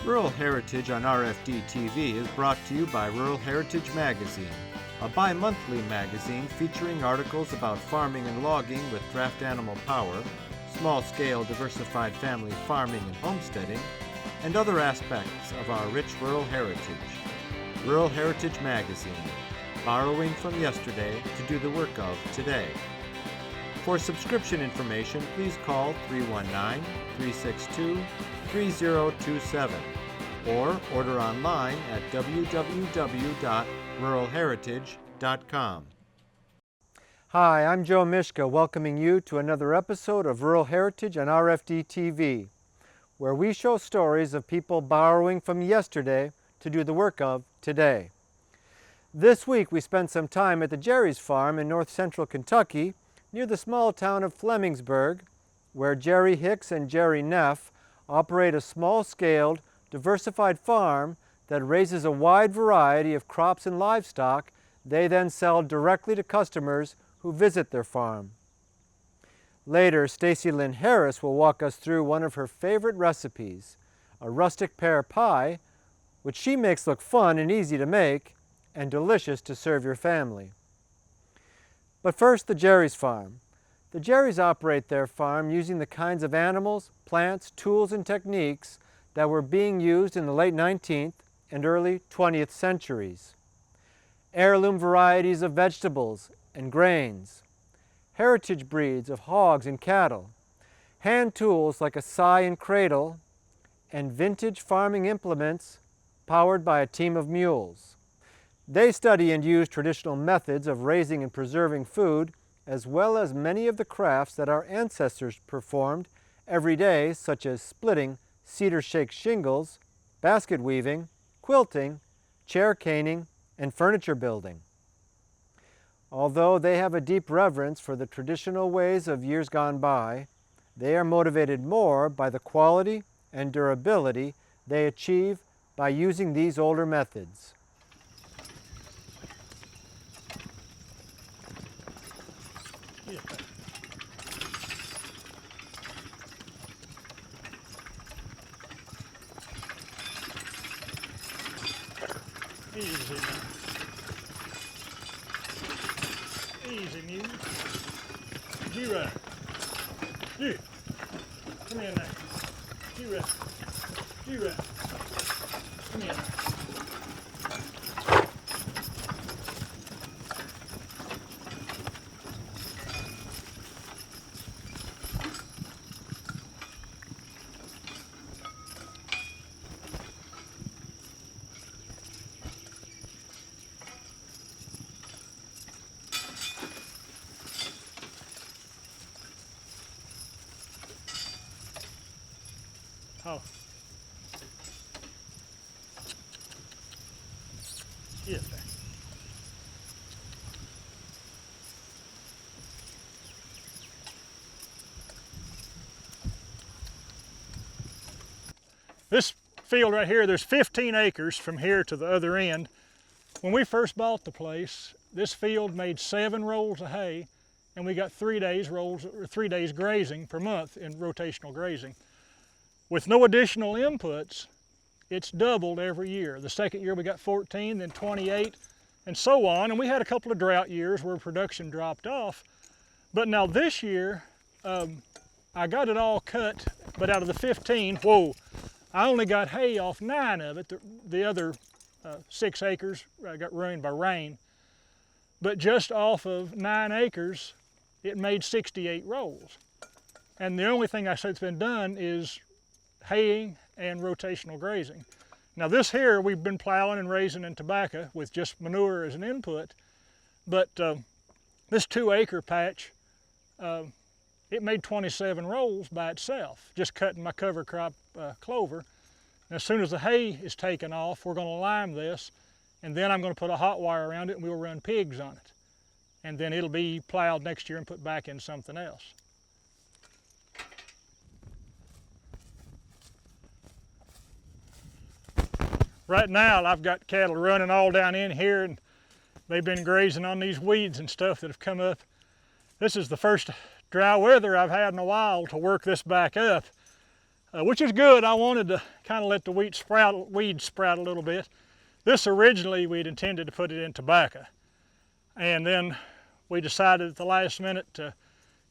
Rural Heritage on RFD TV is brought to you by Rural Heritage Magazine, a bi-monthly magazine featuring articles about farming and logging with draft animal power, small-scale diversified family farming and homesteading, and other aspects of our rich rural heritage. Rural Heritage Magazine, borrowing from yesterday to do the work of today. For subscription information, please call 319-362-3027 or order online at www.ruralheritage.com. Hi, I'm Joe Mishka, welcoming you to another episode of Rural Heritage on RFD TV, where we show stories of people borrowing from yesterday to do the work of today. This week we spent some time at the Jerry's farm in north central Kentucky, near the small town of Flemingsburg, where Jerry Hicks and Jerry Neff operate a small-scaled, diversified farm that raises a wide variety of crops and livestock they then sell directly to customers who visit their farm. Later, Stacy Lynn Harris will walk us through one of her favorite recipes, a rustic pear pie, which she makes look fun and easy to make and delicious to serve your family. But first, the Jerry's farm. The Jerry's operate their farm using the kinds of animals, plants, tools, and techniques that were being used in the late 19th and early 20th centuries. Heirloom varieties of vegetables and grains, heritage breeds of hogs and cattle, hand tools like a scythe and cradle, and vintage farming implements powered by a team of mules. They study and use traditional methods of raising and preserving food, as well as many of the crafts that our ancestors performed every day, such as splitting cedar shake shingles, basket weaving, quilting, chair caning, and furniture building. Although they have a deep reverence for the traditional ways of years gone by, they are motivated more by the quality and durability they achieve by using these older methods. Easy now. Easy, Mule. You right. You. Come here now. You right. You right. Come here now. Oh. Yes, sir. This field right here, there's 15 acres from here to the other end. When we first bought the place, this field made 7 rolls of hay, and we got 3 days grazing per month in rotational grazing. With no additional inputs, it's doubled every year. The second year we got 14, then 28, and so on. And we had a couple of drought years where production dropped off. But now this year, I got it all cut, but out of the 15, whoa, I only got hay off 9 of it. The other 6 acres got ruined by rain. But just off of 9 acres, it made 68 rolls. And the only thing I say that's been done is haying and rotational grazing. Now this here, we've been plowing and raising in tobacco with just manure as an input, but this 2-acre patch, it made 27 rolls by itself, just cutting my cover crop clover. And as soon as the hay is taken off, we're gonna lime this, and then I'm gonna put a hot wire around it and we'll run pigs on it. And then it'll be plowed next year and put back in something else. Right now, I've got cattle running all down in here, and they've been grazing on these weeds and stuff that have come up. This is the first dry weather I've had in a while to work this back up. which is good. I wanted to kind of let the weeds sprout a little bit. This originally we'd intended to put it in tobacco, and then we decided at the last minute to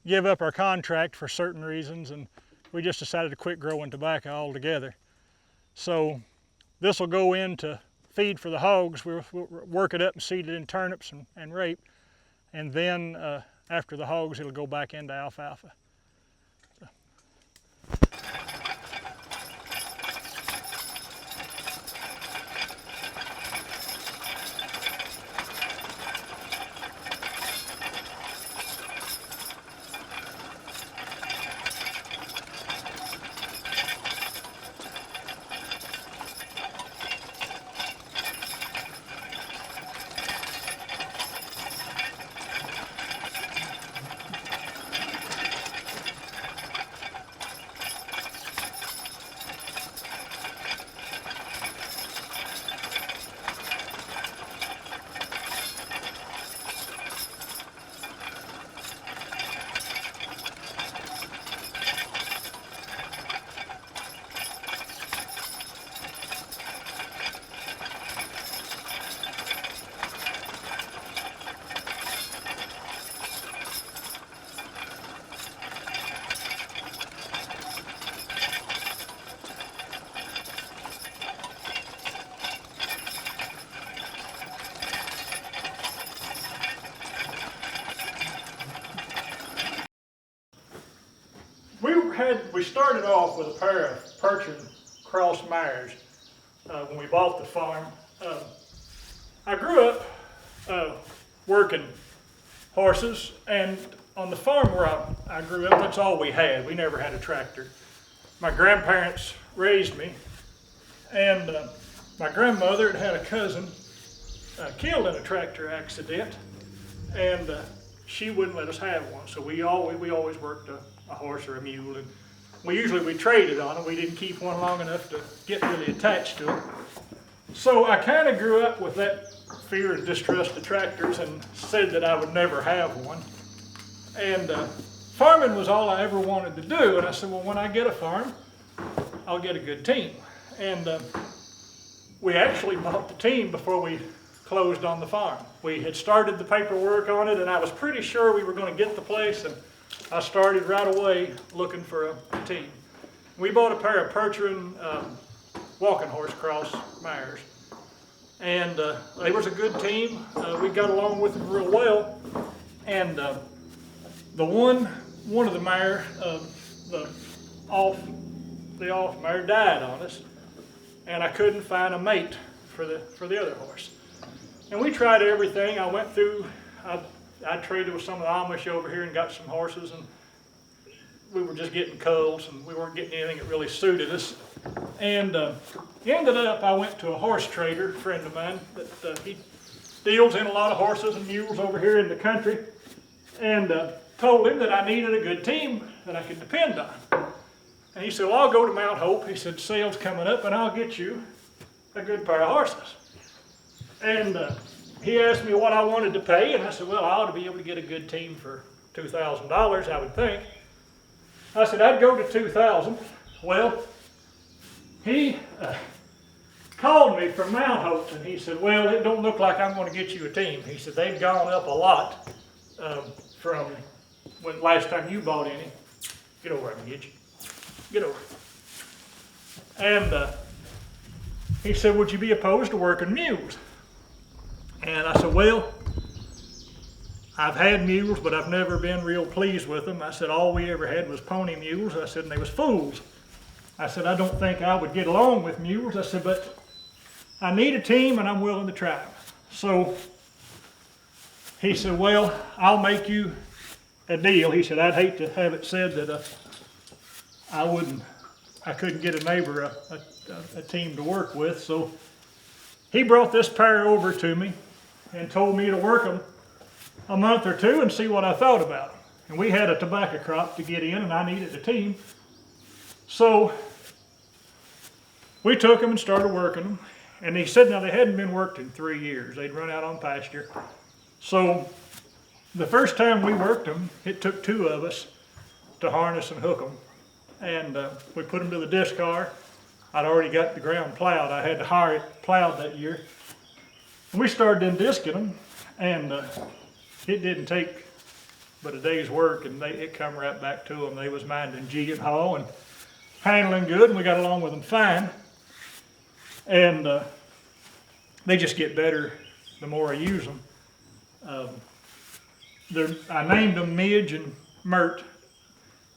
give up our contract for certain reasons, and we just decided to quit growing tobacco altogether. So this will go into feed for the hogs. We'll work it up and seed it in turnips and rape, and then after the hogs it'll go back into alfalfa. We started off with a pair of Percheron cross mares when we bought the farm. I grew up working horses, and on the farm where I grew up, that's all we had. We never had a tractor. My grandparents raised me, and my grandmother had a cousin killed in a tractor accident, and she wouldn't let us have one. So we always worked a horse or a mule, and we traded on them. We didn't keep one long enough to get really attached to it. So I kind of grew up with that fear and distrust of tractors and said that I would never have one. And farming was all I ever wanted to do. And I said, well, when I get a farm, I'll get a good team. And we actually bought the team before we closed on the farm. We had started the paperwork on it, and I was pretty sure we were going to get the place, and I started right away looking for a team. We bought a pair of Percheron walking horse cross mares, and they was a good team. We got along with them real well, and the one of the mare, the off mare died on us, and I couldn't find a mate for the other horse. And we tried everything. I went through. I traded with some of the Amish over here and got some horses, and we were just getting culls, and we weren't getting anything that really suited us. And ended up, I went to a horse trader, a friend of mine, that he deals in a lot of horses and mules over here in the country, and told him that I needed a good team that I could depend on. And he said, well, I'll go to Mount Hope. He said, sale's coming up, and I'll get you a good pair of horses. And he asked me what I wanted to pay, and I said, well, I ought to be able to get a good team for $2,000, I would think. I said, I'd go to $2,000. Well, he called me from Mount Hope, and he said, well, it don't look like I'm going to get you a team. He said, they've gone up a lot from when last time you bought any. Get over and get you. Get over. And he said, would you be opposed to working mules? And I said, well, I've had mules, but I've never been real pleased with them. I said, all we ever had was pony mules. I said, and they was fools. I said, I don't think I would get along with mules. I said, but I need a team and I'm willing to try. So he said, well, I'll make you a deal. He said, I'd hate to have it said that I couldn't get a neighbor a team to work with. So he brought this pair over to me and told me to work them a month or two and see what I thought about them. And we had a tobacco crop to get in, and I needed a team. So we took them and started working them. And he said, now they hadn't been worked in 3 years. They'd run out on pasture. So the first time we worked them, it took 2 of us to harness and hook them. and we put them to the disc car. I'd already got the ground plowed. I had to hire it plowed that year. And we started in disking them, and it didn't take but a day's work, and it come right back to them. They was minding G and haul and handling good, and we got along with them fine. And they just get better the more I use them. I named them Midge and Murt.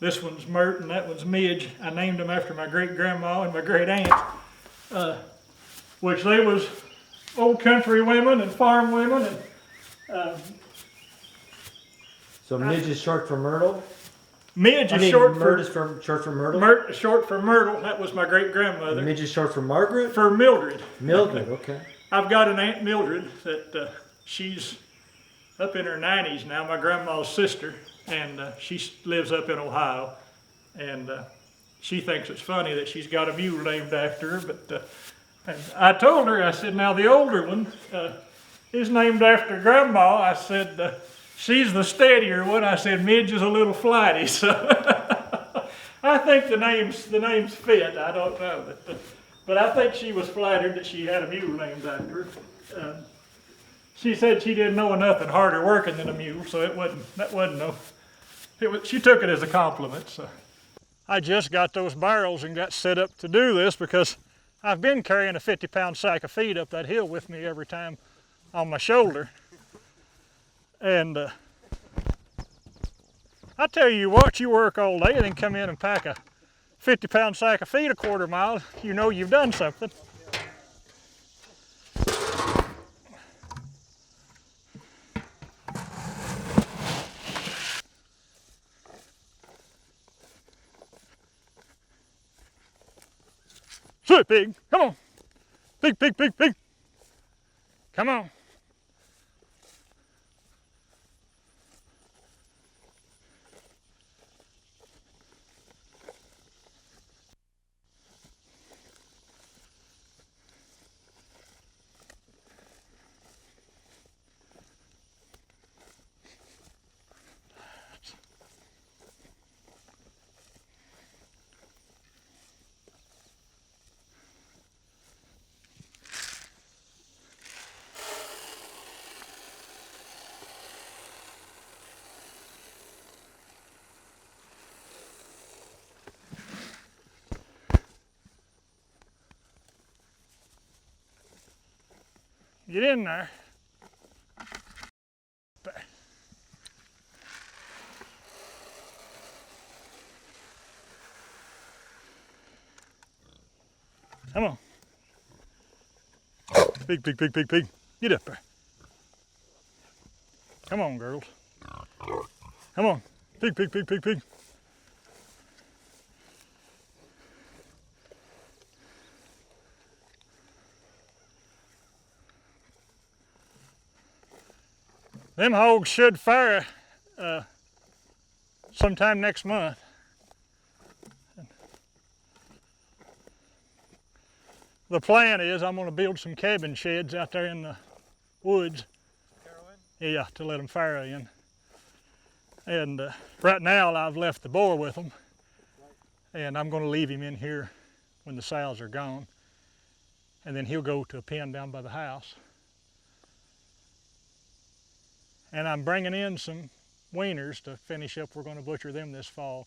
This one's Murt and that one's Midge. I named them after my great-grandma and my great-aunt, which they was old country women and farm women. And, so Midge is short for Myrtle? Midge is short for Myrtle? Murt is short for Myrtle. That was my great-grandmother. Midge is short for Margaret? For Mildred. Mildred, okay. I've got an Aunt Mildred that she's up in her 90s now, my grandma's sister, and she lives up in Ohio. And she thinks it's funny that she's got a mule named after her, but and I told her, I said, now the older one is named after Grandma. I said, she's the steadier one. I said, Midge is a little flighty, so I think the names fit. I don't know, but I think she was flattered that she had a mule named after her. She said she didn't know nothing harder working than a mule, so she took it as a compliment. So I just got those barrels and got set up to do this because I've been carrying a 50-pound sack of feed up that hill with me every time on my shoulder. And I tell you what, you work all day and then come in and pack a 50-pound sack of feed a quarter mile, you know you've done something. Sit, pig, come on. Pig, pig, pig, pig. Come on. Get in there. Come on. Pig, pig, pig, pig, pig. Get up there. Come on, girls. Come on. Pig, pig, pig, pig, pig. Them hogs should fire sometime next month. The plan is I'm going to build some cabin sheds out there in the woods. Yeah, to let them fire in. And right now I've left the boar with them, and I'm going to leave him in here when the sows are gone, and then he'll go to a pen down by the house. And I'm bringing in some weaners to finish up. We're going to butcher them this fall.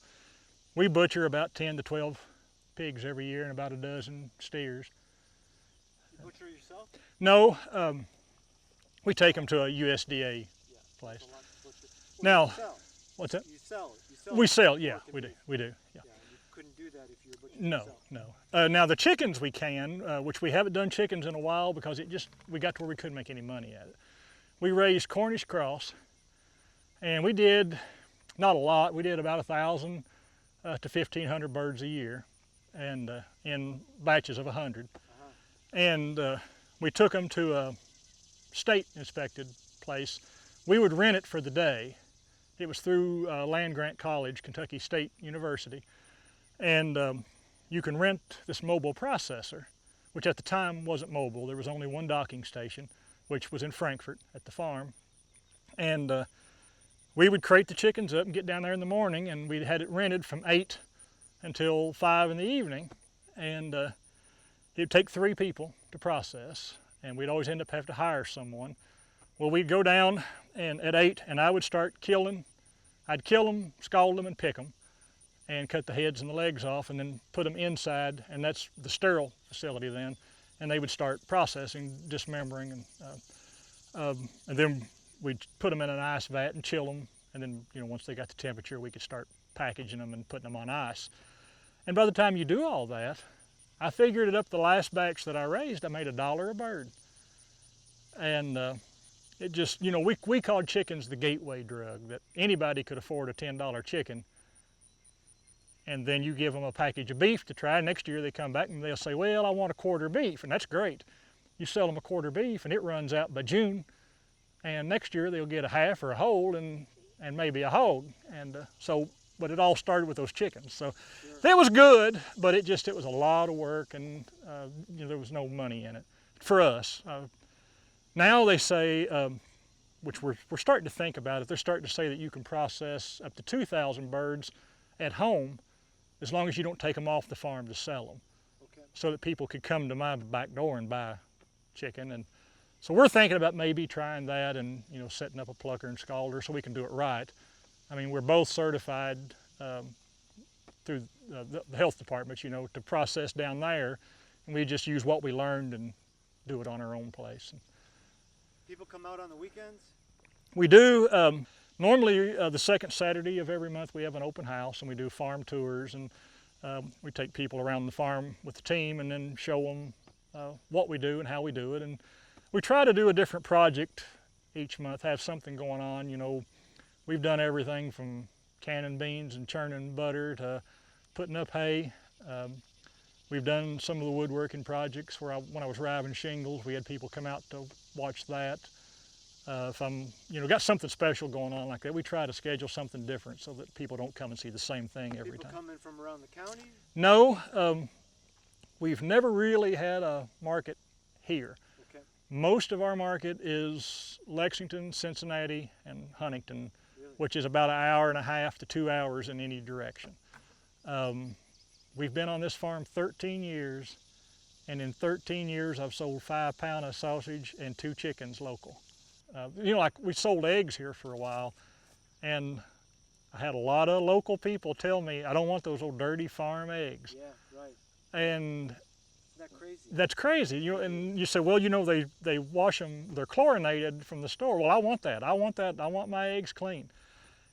We butcher about 10 to 12 pigs every year and about a dozen steers. You butcher yourself? No, we take them to a USDA place. Now, what's that? You sell it. We sell, yeah, we do. Yeah. Yeah, you couldn't do that if you were butchering yourself. No. Now the chickens we can, which we haven't done chickens in a while because we got to where we couldn't make any money at it. We raised Cornish cross, and we did, not a lot, we did about 1,000 to 1,500 birds a year, and in batches of 100. And we took them to a state inspected place. We would rent it for the day. It was through Land Grant College, Kentucky State University. And you can rent this mobile processor, which at the time wasn't mobile. There was only one docking station, which was in Frankfort at the farm. And we would crate the chickens up and get down there in the morning, and we had it rented from 8 until 5 in the evening, and it'd take 3 people to process, and we'd always end up having to hire someone. Well, we'd go down and at 8, and I would start killing. I'd kill them, scald them, and pick them, and cut the heads and the legs off, and then put them inside, and that's the sterile facility then, and they would start processing, dismembering, and then we'd put them in an ice vat and chill them, and then, you know, once they got the temperature, we could start packaging them and putting them on ice. And by the time you do all that, I figured it up the last batch that I raised, I made $1 a bird. And it just, you know, we called chickens the gateway drug, that anybody could afford a $10 chicken. And then you give them a package of beef to try. Next year they come back and they'll say, well, I want a quarter beef, and that's great. You sell them a quarter beef and it runs out by June, and next year they'll get a half or a whole and maybe a hog. And but it all started with those chickens. So that was good, but it was a lot of work, and you know, there was no money in it for us. Now they say, which we're starting to think about it, they're starting to say that you can process up to 2,000 birds at home as long as you don't take them off the farm to sell them. Okay. So that people could come to my back door and buy chicken. And so we're thinking about maybe trying that, and, you know, setting up a plucker and scalder so we can do it right. I mean, we're both certified through the health department, you know, to process down there, and we just use what we learned and do it on our own place. People come out on the weekends? We do. Normally, the second Saturday of every month, we have an open house, and we do farm tours, and we take people around the farm with the team and then show them what we do and how we do it. And we try to do a different project each month, have something going on. You know, we've done everything from canning beans and churning butter to putting up hay. We've done some of the woodworking projects where when I was riving shingles, we had people come out to watch that. If I'm, you know, got something special going on like that, we try to schedule something different so that people don't come and see the same thing every time. People coming from around the county? No, we've never really had a market here. Okay. Most of our market is Lexington, Cincinnati, and Huntington, really? Which is about 1.5 hours to 2 hours in any direction. We've been on this farm 13 years, and in 13 years I've sold 5 pounds of sausage and 2 chickens local. You know, like we sold eggs here for a while, and I had a lot of local people tell me, I don't want those old dirty farm eggs. Yeah, right. And isn't that crazy? That's crazy. You know, and you say, well, you know, they wash them, they're chlorinated from the store. Well, I want that. I want my eggs clean.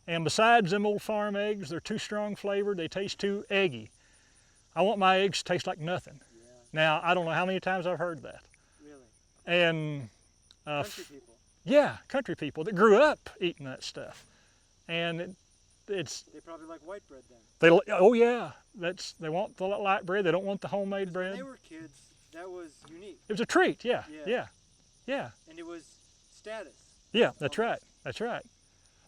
And besides them old farm eggs, they're too strong flavored, they taste too eggy. I want my eggs to taste like nothing. Yeah. Now, I don't know how many times I've heard that. Really? And country people. Yeah, country people that grew up eating that stuff. And it's... They probably like white bread then. Oh yeah, they want the light bread, they don't want the homemade bread. When they were kids, that was unique. It was a treat, yeah. And it was status. Yeah, that's right, that's right.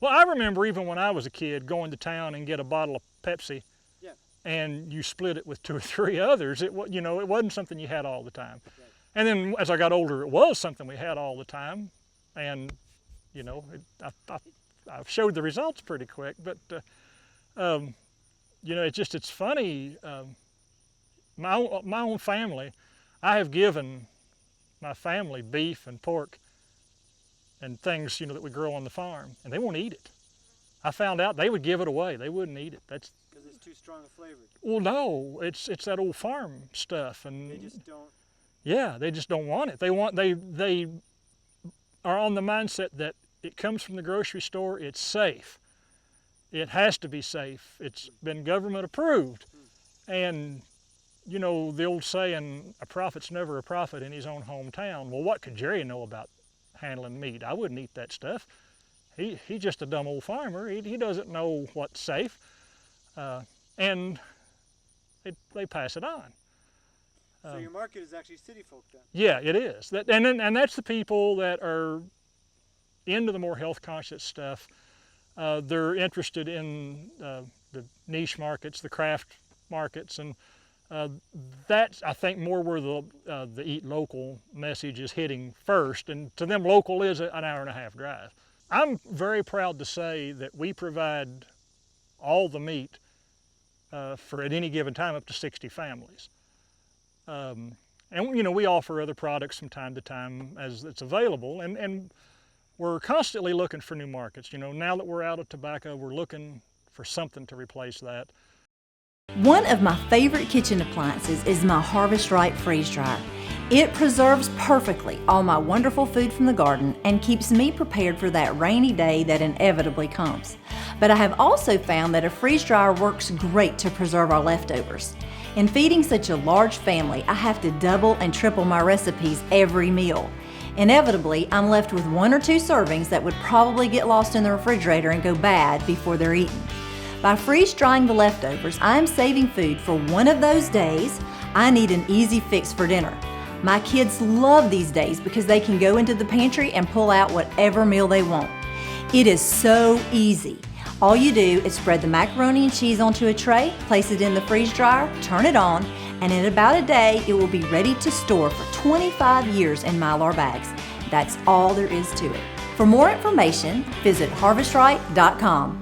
Well, I remember even when I was a kid going to town and get a bottle of Pepsi, yeah, and you split it with 2 or 3 others. It wasn't something you had all the time. Right. And then as I got older, it was something we had all the time. And, you know, I've showed the results pretty quick, but, you know, it's funny. My own family, I have given my family beef and pork and things, you know, that we grow on the farm, and they won't eat it. I found out they would give it away. They wouldn't eat it. That's because it's too strong a flavor. Well, no, it's that old farm stuff, and they just don't. Yeah, they just don't want it. They are on the mindset that it comes from the grocery store, it's safe. It has to be safe. It's been government approved. And, you know, the old saying, a prophet's never a prophet in his own hometown. Well, what could Jerry know about handling meat? I wouldn't eat that stuff. He's just a dumb old farmer. He doesn't know what's safe. And they pass it on. So your market is actually city folk then? Yeah, it is. And that's the people that are into the more health conscious stuff. They're interested in the niche markets, the craft markets, and that's, I think, more where the eat local message is hitting first. And to them, local is an 1.5 hour drive. I'm very proud to say that we provide all the meat for at any given time up to 60 families. And you know, we offer other products from time to time as it's available, and we're constantly looking for new markets. You know, now that we're out of tobacco, we're looking for something to replace that. One of my favorite kitchen appliances is my Harvest Right freeze dryer. It preserves perfectly all my wonderful food from the garden and keeps me prepared for that rainy day that inevitably comes. But I have also found that a freeze dryer works great to preserve our leftovers. In feeding such a large family, I have to double and triple my recipes every meal. Inevitably, I'm left with 1 or 2 servings that would probably get lost in the refrigerator and go bad before they're eaten. By freeze drying the leftovers, I'm saving food for one of those days I need an easy fix for dinner. My kids love these days because they can go into the pantry and pull out whatever meal they want. It is so easy. All you do is spread the macaroni and cheese onto a tray, place it in the freeze dryer, turn it on, and in about a day it will be ready to store for 25 years in Mylar bags. That's all there is to it. For more information, visit harvestright.com.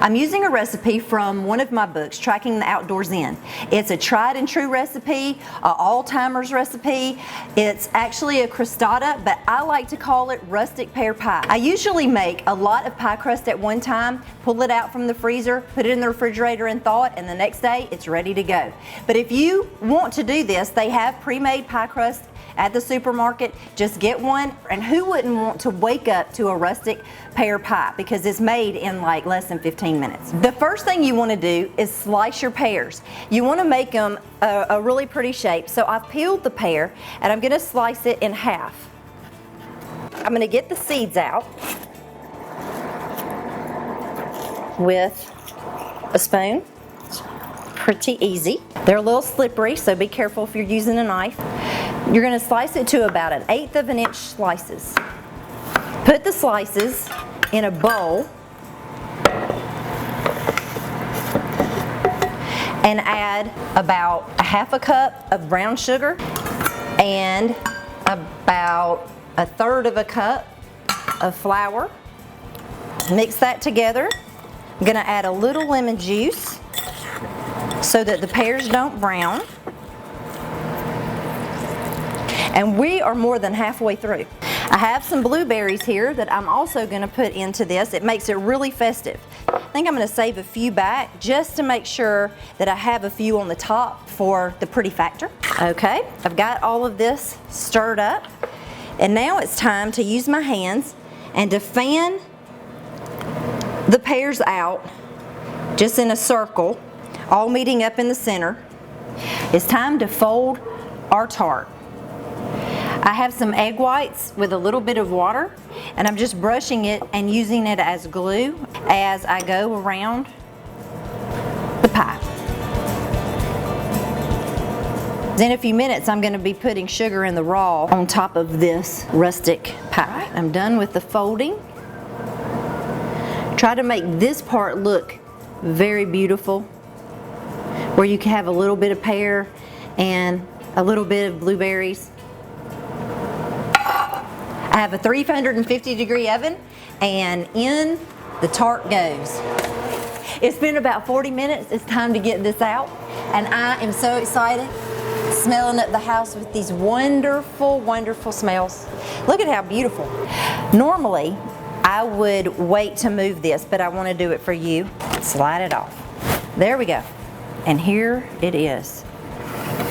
I'm using a recipe from one of my books, Tracking the Outdoors In. It's a tried and true recipe, an all-timers recipe. It's actually a crostata, but I like to call it rustic pear pie. I usually make a lot of pie crust at one time, pull it out from the freezer, put it in the refrigerator and thaw it, and the next day it's ready to go. But if you want to do this, they have pre-made pie crust at the supermarket. Just get one, and who wouldn't want to wake up to a rustic pear pie, because it's made in like less than 15 minutes. The first thing you want to do is slice your pears. You want to make them a really pretty shape. So I've peeled the pear and I'm going to slice it in half. I'm going to get the seeds out with a spoon. Pretty easy. They're a little slippery, so be careful if you're using a knife. You're going to slice it to about 1/8 of an inch slices. Put the slices in a bowl and add about 1/2 cup of brown sugar and about 1/3 cup of flour. Mix that together. I'm going to add a little lemon juice so that the pears don't brown. And we are more than halfway through. I have some blueberries here that I'm also going to put into this. It makes it really festive. I think I'm going to save a few back just to make sure that I have a few on the top for the pretty factor. Okay, I've got all of this stirred up, and now it's time to use my hands and to fan the pears out just in a circle, all meeting up in the center. It's time to fold our tart. I have some egg whites with a little bit of water, and I'm just brushing it and using it as glue as I go around the pie. In a few minutes, I'm going to be putting sugar in the raw on top of this rustic pie. I'm done with the folding. Try to make this part look very beautiful, where you can have a little bit of pear and a little bit of blueberries. I have a 350-degree oven, and in the tart goes. It's been about 40 minutes. It's time to get this out, and I am so excited, smelling up the house with these wonderful, wonderful smells. Look at how beautiful. Normally, I would wait to move this, but I want to do it for you. Slide it off. There we go. And here it is.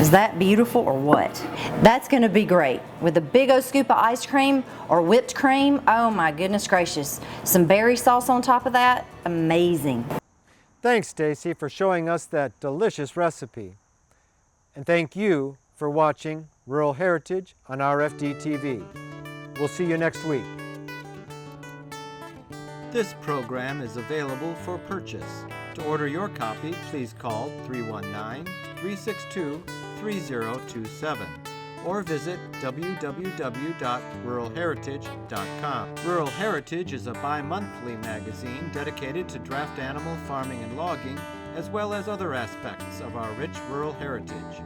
Is that beautiful or what? That's going to be great with a big old scoop of ice cream or whipped cream. Oh my goodness gracious. Some berry sauce on top of that. Amazing. Thanks, Stacy, for showing us that delicious recipe. And thank you for watching Rural Heritage on RFD TV. We'll see you next week. This program is available for purchase. To order your copy, please call 319-362-3027 or visit www.ruralheritage.com. Rural Heritage is a bi-monthly magazine dedicated to draft animal farming and logging, as well as other aspects of our rich rural heritage.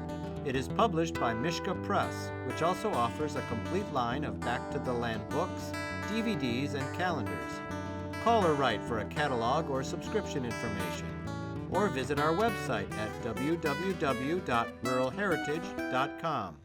It is published by Mishka Press, which also offers a complete line of Back to the Land books, DVDs, and calendars. Call or write for a catalog or subscription information, or visit our website at www.ruralheritage.com.